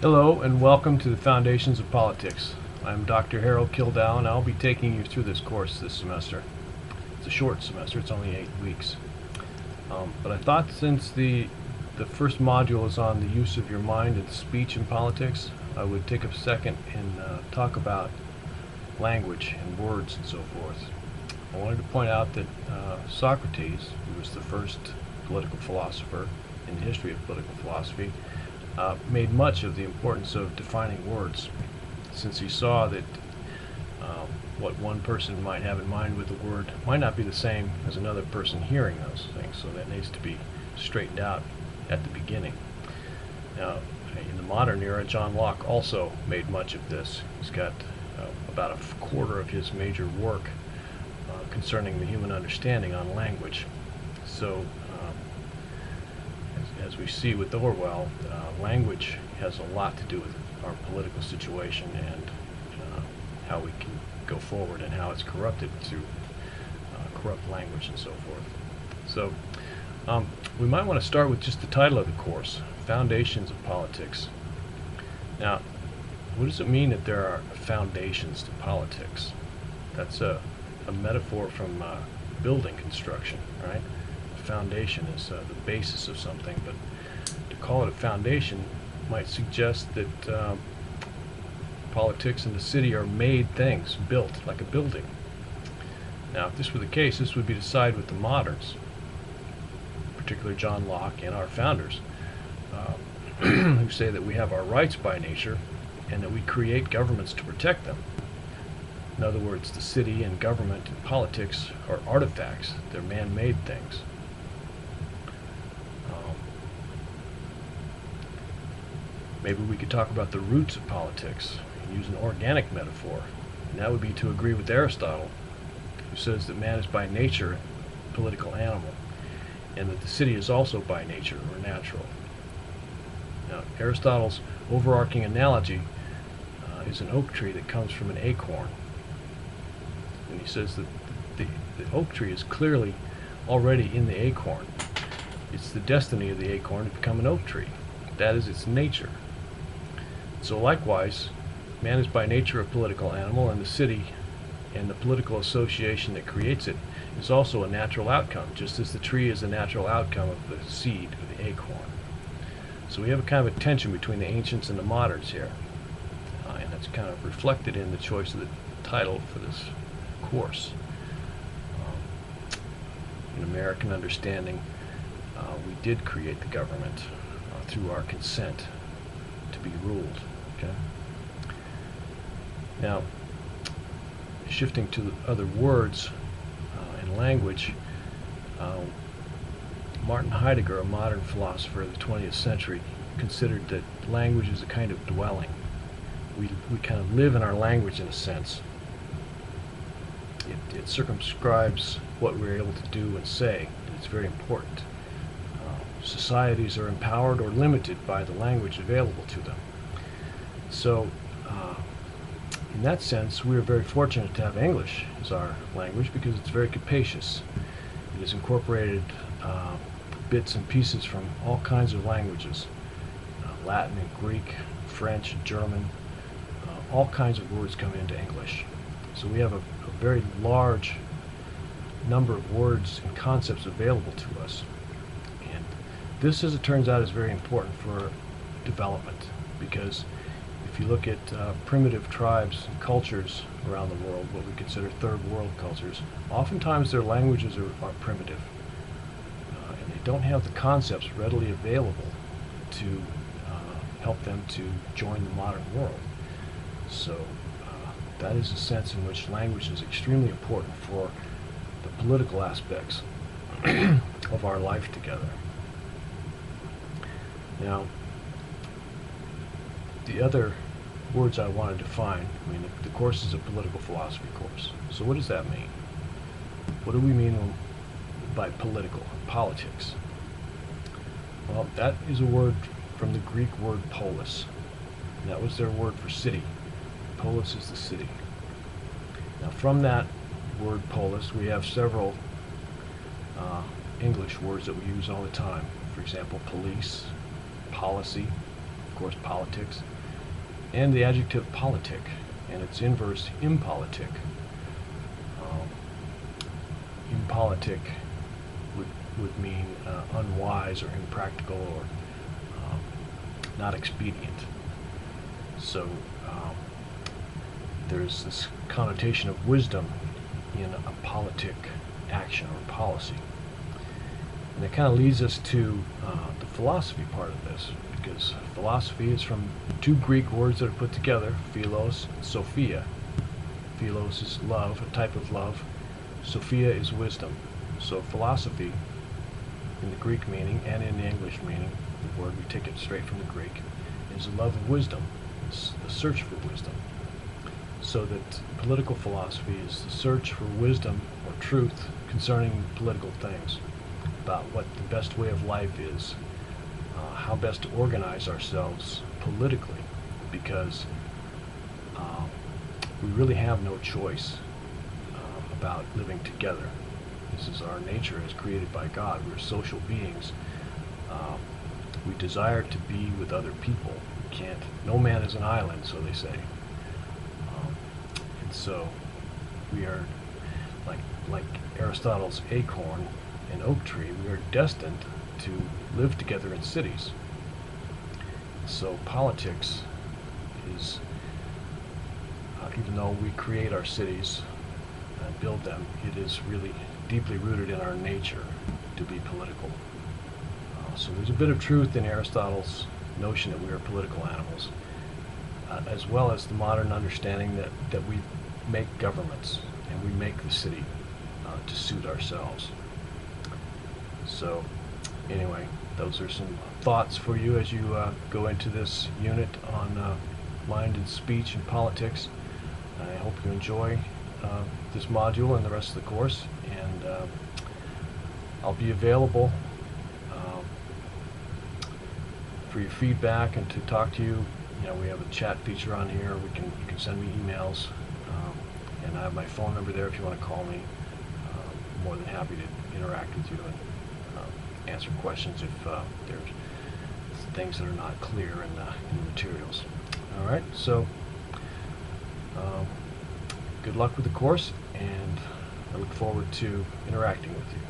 Hello and welcome to the Foundations of Politics. I'm Dr. Harold Kildow and I'll be taking you through this course this semester. It's a short semester, it's only 8 weeks. But I thought since the first module is on the use of your mind and speech in politics, I would take a second and talk about language and words and so forth. I wanted to point out that Socrates, who was the first political philosopher in the history of political philosophy, made much of the importance of defining words, since he saw that what one person might have in mind with the word might not be the same as another person hearing those things, so that needs to be straightened out at the beginning. Now, in the modern era, John Locke also made much of this. He's got about a quarter of his major work concerning the human understanding on language. So, as we see with Orwell, language has a lot to do with our political situation and how we can go forward and how it's corrupted through corrupt language and so forth. So we might want to start with just the title of the course, Foundations of Politics. Now, what does it mean that there are foundations to politics? That's a metaphor from building construction, right? A foundation is the basis of something, but to call it a foundation might suggest that politics in the city are made things, built like a building. Now, if this were the case, this would be to side with the moderns, particularly John Locke and our founders, who say that we have our rights by nature and that we create governments to protect them. In other words, the city and government and politics are artifacts. They're man-made things. Maybe we could talk about the roots of politics and use an organic metaphor. And that would be to agree with Aristotle, who says that man is by nature a political animal, and that the city is also by nature or natural. Now, Aristotle's overarching analogy is an oak tree that comes from an acorn. And he says that the oak tree is clearly already in the acorn. It's the destiny of the acorn to become an oak tree. That is its nature. So likewise, man is by nature a political animal, and the city and the political association that creates it is also a natural outcome, just as the tree is a natural outcome of the seed of the acorn. So we have a kind of a tension between the ancients and the moderns here, and that's kind of reflected in the choice of the title for this course. In American understanding, we did create the government through our consent to be ruled. Okay. Now, shifting to other words and language, Martin Heidegger, a modern philosopher of the 20th century, considered that language is a kind of dwelling. We kind of live in our language in a sense. It circumscribes what we're able to do and say, and it's very important. Societies are empowered or limited by the language available to them. So, in that sense, we are very fortunate to have English as our language because it's very capacious. It has incorporated bits and pieces from all kinds of languages, Latin and Greek, French, German, all kinds of words come into English. So we have a very large number of words and concepts available to us. And this, as it turns out, is very important for development, because if you look at primitive tribes and cultures around the world, what we consider third world cultures, oftentimes their languages are primitive, and they don't have the concepts readily available to help them to join the modern world. So that is a sense in which language is extremely important for the political aspects of our life together. Now, the other words I want to define, the course is a political philosophy course. So what does that mean? What do we mean by political, politics? Well, that is a word from the Greek word polis. And that was their word for city. Polis is the city. Now, from that word polis, we have several English words that we use all the time. For example, police, policy, course, politics, and the adjective politic, and its inverse, impolitic. Um, impolitic would mean unwise or impractical or not expedient. So there's this connotation of wisdom in a politic action or policy. And it kind of leads us to the philosophy part of this, because philosophy is from two Greek words that are put together, philos and sophia. Philos is love, a type of love. Sophia is wisdom. So philosophy, in the Greek meaning and in the English meaning, the word, we take it straight from the Greek, is a love of wisdom. It's the search for wisdom. So that political philosophy is the search for wisdom or truth concerning political things, about what the best way of life is, how best to organize ourselves politically, because we really have no choice about living together. This is our nature as created by God. We're social beings. We desire to be with other people. We can't, no man is an island, so they say. And so we are like Aristotle's acorn and oak tree, we are destined to live together in cities. So politics is, even though we create our cities and build them, it is really deeply rooted in our nature to be political. So there's a bit of truth in Aristotle's notion that we are political animals, as well as the modern understanding that we make governments and we make the city to suit ourselves. So anyway, those are some thoughts for you as you go into this unit on mind and speech and politics. I hope you enjoy this module and the rest of the course, and I'll be available for your feedback and to talk to you. You know, we have a chat feature on here. You can send me emails, and I have my phone number there if you want to call me. I'm more than happy to interact with you and answer questions if there's things that are not clear in the materials. All right, so good luck with the course, and I look forward to interacting with you.